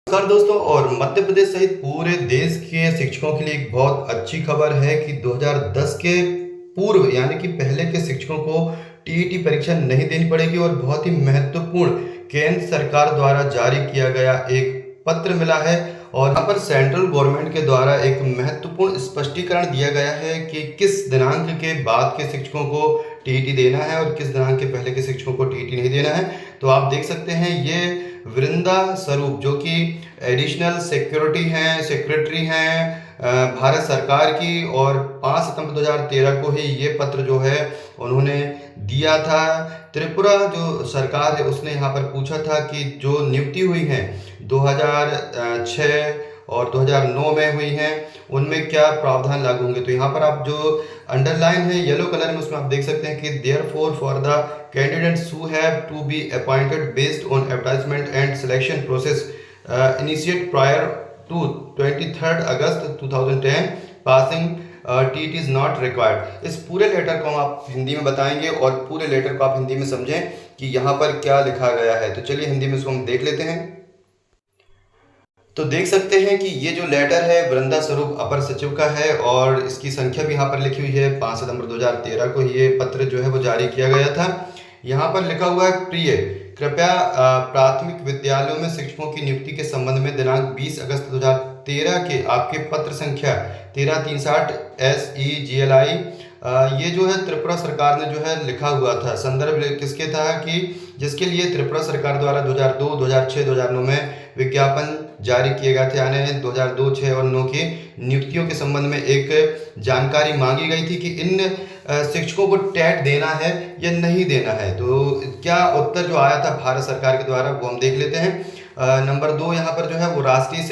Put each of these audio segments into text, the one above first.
नमस्कार दोस्तों। और मध्य प्रदेश सहित पूरे देश के शिक्षकों के लिए एक बहुत अच्छी खबर है कि 2010 के पूर्व यानी कि पहले के शिक्षकों को टीईटी परीक्षा नहीं देनी पड़ेगी। और बहुत ही महत्वपूर्ण केंद्र सरकार द्वारा जारी किया गया एक पत्र मिला है और यहाँ पर सेंट्रल गवर्नमेंट के द्वारा एक महत्वपूर्ण स्पष्टीकरण दिया गया है कि किस दिनांक के बाद के शिक्षकों को टीईटी देना है और किस दिनांक के पहले के शिक्षकों को टीईटी नहीं देना है। तो आप देख सकते हैं ये वृंदा स्वरूप जो कि एडिशनल सेक्रेटरी हैं भारत सरकार की, और 5 सितंबर 2013 को ही ये पत्र जो है उन्होंने दिया था। त्रिपुरा जो सरकार है उसने यहाँ पर पूछा था कि जो नियुक्ति हुई हैं 2006 और 2009 में हुई हैं उनमें क्या प्रावधान लागू होंगे। तो यहाँ पर आप जो अंडरलाइन है येलो कलर में उसमें आप देख सकते हैं कि therefore for the candidates who have to be appointed based on advertisement and selection process initiate prior to 23 August 2010 passing TET is not required. इस पूरे लेटर को हम आप हिंदी में बताएंगे और पूरे लेटर को आप हिंदी में समझें कि यहाँ पर क्या लिखा गया है। तो चलिए हिंदी में इसको हम देख लेते हैं। तो देख सकते हैं कि ये जो लेटर है वृंदा स्वरूप अपर सचिव का है और इसकी संख्या भी यहाँ पर लिखी हुई है। 5 सितंबर 2013 को ये पत्र जो है वो जारी किया गया था। यहाँ पर लिखा हुआ है, प्रिय कृपया प्राथमिक विद्यालयों में शिक्षकों की नियुक्ति के संबंध में दिनांक 20 अगस्त 2013 के आपके पत्र संख्या 1363 SEGLI ये जो है त्रिपुरा सरकार ने जो है लिखा हुआ था। संदर्भ किसके था कि जिसके लिए त्रिपुरा सरकार द्वारा 2002, 2006, 2009 में विज्ञापन जारी किए गए थे। यानी 2002, 6 और 9 की नियुक्तियों के संबंध में एक जानकारी मांगी गई थी कि इन शिक्षकों को टेट देना है या नहीं देना है। तो क्या उत्तर जो आया था भारत सरकार के द्वारा वो हम देख लेते हैं। नंबर 2 यहाँ पर जो है वो राष्ट्रीय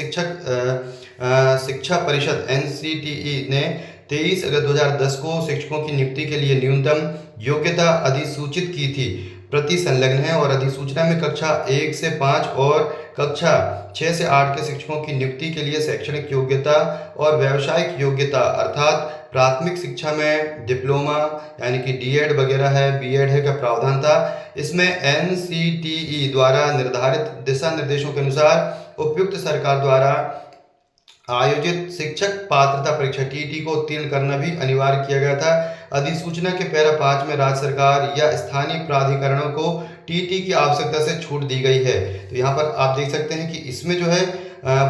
शिक्षा परिषद NCTE ने 23 अगस्त 2010 को शिक्षकों की नियुक्ति के लिए न्यूनतम योग्यता अधिसूचित की थी। प्रति संलग्न है और अधिसूचना में कक्षा 1 से 5 और कक्षा 6 से 8 के शिक्षकों की नियुक्ति के लिए शैक्षणिक योग्यता और व्यावसायिक योग्यता अर्थात प्राथमिक शिक्षा में डिप्लोमा यानी कि डीएड वगैरह है, बीएड है का प्रावधान था। इसमें NCTE द्वारा निर्धारित दिशा निर्देशों के अनुसार उपयुक्त सरकार द्वारा आयोजित शिक्षक पात्रता परीक्षा टीईटी को उत्तीर्ण करना भी अनिवार्य किया गया था। अधिसूचना के पैरा 5 में राज्य सरकार या स्थानीय प्राधिकरणों को टीईटी की आवश्यकता से छूट दी गई है। तो यहाँ पर आप देख सकते हैं कि इसमें जो है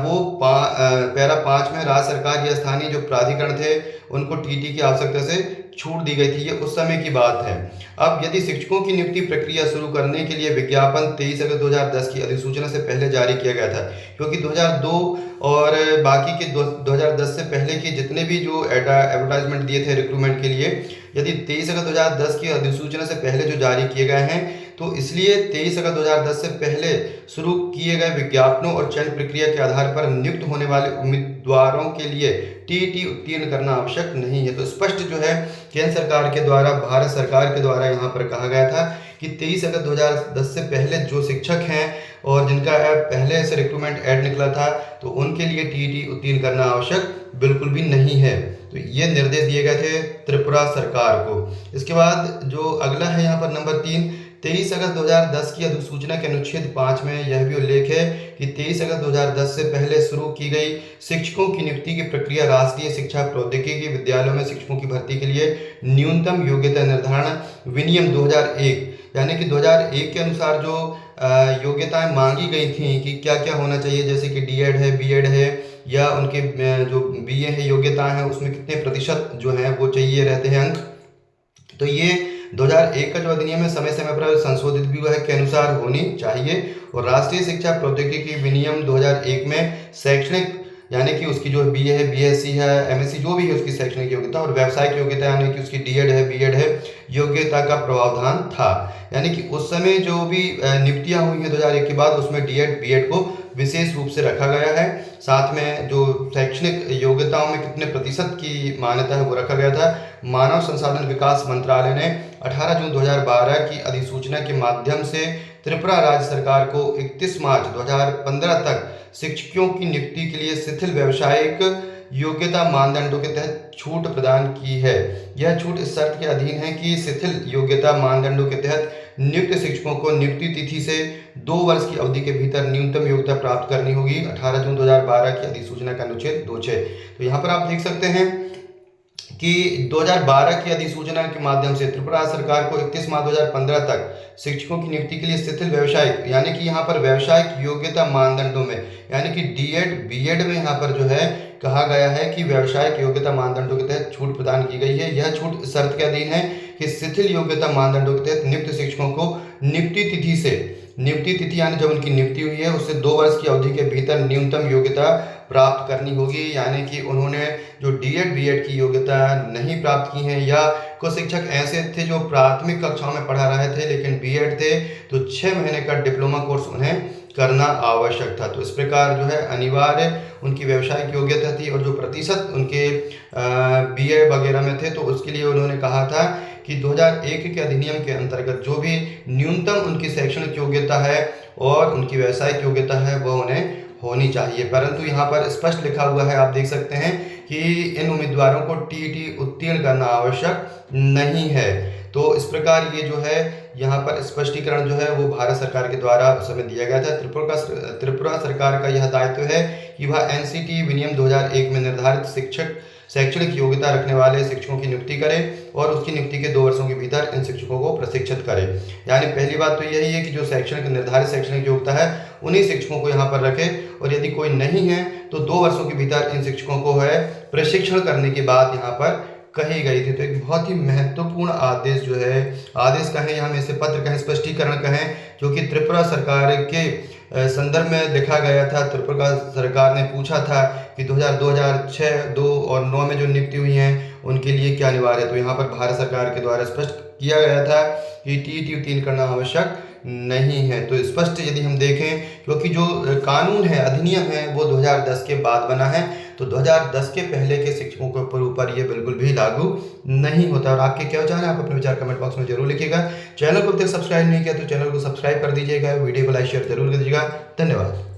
वो पैरा 5 में राज्य सरकार या स्थानीय जो प्राधिकरण थे उनको टीईटी की आवश्यकता से छूट दी गई थी। ये उस समय की बात है। अब यदि शिक्षकों की नियुक्ति प्रक्रिया शुरू करने के लिए विज्ञापन 23 अगस्त 2010 की अधिसूचना से पहले जारी किया गया था, क्योंकि 2002 और बाकी के 2010 से पहले के जितने भी जो एडवर्टाइजमेंट दिए थे रिक्रूटमेंट के लिए, यदि 23 अगस्त 2010 की अधिसूचना से पहले जो जारी किए गए हैं तो इसलिए 23 अगस्त 2010 से पहले शुरू किए गए विज्ञापनों और चयन प्रक्रिया के आधार पर नियुक्त होने वाले उम्मीदवारों के लिए टीईटी उत्तीर्ण करना आवश्यक नहीं है। तो स्पष्ट जो है केंद्र सरकार के द्वारा, भारत सरकार के द्वारा यहाँ पर कहा गया था कि 23 अगस्त 2010 से पहले जो शिक्षक हैं और जिनका पहले से रिक्रूटमेंट ऐड निकला था तो उनके लिए टीईटी उत्तीर्ण करना आवश्यक बिल्कुल भी नहीं है। तो ये निर्देश दिए गए थे त्रिपुरा सरकार को। इसके बाद जो अगला है यहाँ पर नंबर 3, 23 अगस्त 2010 की अधिसूचना के अनुच्छेद 5 में यह भी उल्लेख है कि 23 अगस्त 2010 से पहले शुरू की गई शिक्षकों की नियुक्ति की प्रक्रिया राष्ट्रीय शिक्षा प्रौद्योगिकी विद्यालयों में शिक्षकों की भर्ती के लिए न्यूनतम योग्यता निर्धारण विनियम 2001 यानी कि 2001 के अनुसार जो योग्यताएं मांगी गई थी कि क्या क्या होना चाहिए, जैसे कि डीएड है, बीएड है या उनके जो बीए है योग्यताएं हैं उसमें कितने प्रतिशत जो है वो चाहिए रहते हैं अंक। तो ये 2001 का जो अधिनियम है समय समय पर संशोधित भी हुआ है के अनुसार होनी चाहिए। और राष्ट्रीय शिक्षा प्रौद्योगिकी विनियम 2001 में शैक्षणिक यानी कि उसकी जो बीए है, बीएससी है, एमएससी जो भी है उसकी शैक्षणिक योग्यता और व्यावसायिक योग्यता यानी कि उसकी डीएड है, बीएड है योग्यता का प्रावधान था। यानी कि उस समय जो भी नियुक्तियां हुई हैं 2001 के बाद उसमें डीएड, बीएड को विशेष रूप से रखा गया है। साथ में जो शैक्षणिक योग्यताओं में कितने प्रतिशत की मान्यता है वो रखा गया था। मानव संसाधन विकास मंत्रालय ने 18 जून 2012 की अधिसूचना के माध्यम से त्रिपुरा राज्य सरकार को 31 मार्च 2015 तक शिक्षकों की नियुक्ति के लिए शिथिल व्यावसायिक योग्यता मानदंडों के तहत छूट प्रदान की है। यह छूट इस शर्त के अधीन है कि शिथिल योग्यता मानदंडों के तहत नियुक्त शिक्षकों को नियुक्ति तिथि से 2 वर्ष की अवधि के भीतर न्यूनतम योग्यता प्राप्त करनी होगी। 18 जून 2012 की अधिसूचना का अनुच्छेद 2(6)। तो यहाँ पर आप देख सकते हैं कि 2012 की अधिसूचना के माध्यम से त्रिपुरा सरकार को 31 मार्च 2015 तक शिक्षकों की नियुक्ति के लिए शिथिल व्यावसायिक यानी कि यहाँ पर व्यावसायिक योग्यता मानदंडों में यानी कि डीएड बीएड में यहाँ पर जो है कहा गया है कि व्यावसायिक योग्यता मानदंडों के तहत छूट प्रदान की गई है। यह छूट इस शर्त के अधीन है कि शिथिल योग्यता मानदंडों के तहत नियुक्त शिक्षकों को नियुक्ति तिथि यानी जब उनकी नियुक्ति हुई है उससे 2 वर्ष की अवधि के भीतर न्यूनतम योग्यता प्राप्त करनी होगी। यानी कि उन्होंने जो डीएड बीएड की योग्यता नहीं प्राप्त की है या कुछ शिक्षक ऐसे थे जो प्राथमिक कक्षाओं में पढ़ा रहे थे लेकिन बीएड थे तो 6 महीने का डिप्लोमा कोर्स उन्हें करना आवश्यक था। तो इस प्रकार जो है अनिवार्य उनकी व्यावसायिक योग्यता थी और जो प्रतिशत उनके बीए वगैरह में थे तो उसके लिए उन्होंने कहा था कि 2001 के अधिनियम के अंतर्गत जो भी न्यूनतम उनकी शैक्षणिक योग्यता है और उनकी व्यावसायिक योग्यता है वह उन्हें होनी चाहिए। परंतु यहाँ पर स्पष्ट लिखा हुआ है, आप देख सकते हैं कि इन उम्मीदवारों को टीईटी उत्तीर्ण करना आवश्यक नहीं है। तो इस प्रकार ये जो है यहाँ पर स्पष्टीकरण जो है वो भारत सरकार के द्वारा उस समय दिया गया था। त्रिपुरा सरकार का यह दायित्व है कि वह एनसीटी विनियम 2001 में निर्धारित शैक्षणिक योग्यता रखने वाले शिक्षकों की नियुक्ति करे और उसकी नियुक्ति के 2 वर्षों के भीतर इन शिक्षकों को प्रशिक्षित करे। यानी पहली बात तो यही है कि जो निर्धारित शैक्षणिक योग्यता है उन्हीं शिक्षकों को यहाँ पर रखे और यदि कोई नहीं है तो 2 वर्षों के भीतर इन शिक्षकों को है प्रशिक्षण करने की बात यहाँ पर कही गई थी। तो एक बहुत ही महत्वपूर्ण आदेश जो है, आदेश कहें या हम इसे पत्र कहें, स्पष्टीकरण कहें, जो कि त्रिपुरा सरकार के संदर्भ में लिखा गया था। त्रिपुरा सरकार ने पूछा था कि 2006, 2 और 9 में जो नियुक्ति हुई हैं उनके लिए क्या अनिवार्य है। तो यहाँ पर भारत सरकार के द्वारा स्पष्ट किया गया था कि टीईटी उत्तीर्ण करना आवश्यक नहीं है। तो स्पष्ट यदि हम देखें क्योंकि जो कानून है, अधिनियम है, वो 2010 के बाद बना है तो 2010 के पहले के शिक्षकों के ऊपर ये बिल्कुल भी लागू नहीं होता। और आपके क्या विचार हैं, आप अपने विचार कमेंट बॉक्स में जरूर लिखिएगा। चैनल को अब तक सब्सक्राइब नहीं किया तो चैनल को सब्सक्राइब कर दीजिएगा, वीडियो को लाइक शेयर जरूर कर दीजिएगा। धन्यवाद।